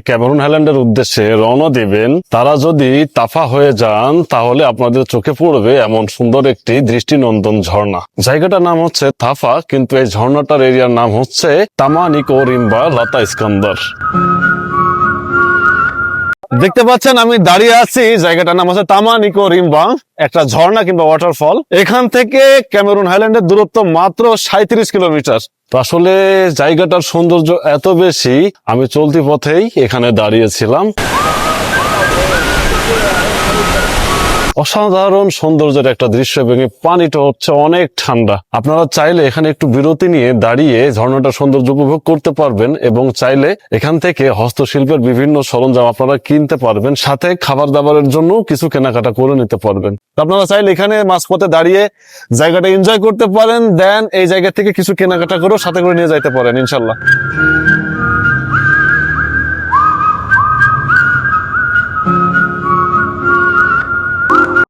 Cameroon হাইল্যান্ডের উদ্দেশ্যে রওনা দিবেন, তারা যদি তাফা হয়ে যান তাহলে আপনাদের চোখে পড়বে এমন সুন্দর একটি দৃষ্টিনন্দন ঝর্ণা। জায়গাটার নাম হচ্ছে তাফা, কিন্তু এই ঝর্ণাটার এরিয়ার নাম হচ্ছে তামানিকো রিম্বা লাতা ইস্কান্দার। দেখতে পাচ্ছেন আমি দাঁড়িয়ে আছি, জায়গাটার নাম হচ্ছে তামানিকো রিম্বা, একটা ঝর্ণা কিংবা ওয়াটারফল। এখান থেকে ক্যামেরুন হাইল্যান্ডের দূরত্ব মাত্র 37 কিলোমিটার। তো আসলে জায়গাটার সৌন্দর্য এত বেশি, আমি চলতি পথেই এখানে দাঁড়িয়েছিলাম। অসাধারণ সৌন্দর্যের একটা দৃশ্য এবং পানিটা হচ্ছে অনেক ঠান্ডা। আপনারা চাইলে এখানে একটু বিরতি নিয়ে দাঁড়িয়ে ঝর্ণাটার সৌন্দর্য উপভোগ করতে পারবেন এবং চাইলে এখান থেকে হস্তশিল্পের বিভিন্ন সরঞ্জাম আপনারা কিনতে পারবেন, সাথে খাবার দাবারের জন্য কিছু কেনাকাটা করে নিতে পারবেন। আপনারা চাইলে এখানে মাঝপথে দাঁড়িয়ে জায়গাটা এনজয় করতে পারেন, দেন এই জায়গা থেকে কিছু কেনাকাটা করেও সাথে করে নিয়ে যাইতে পারেন ইনশাল্লাহ।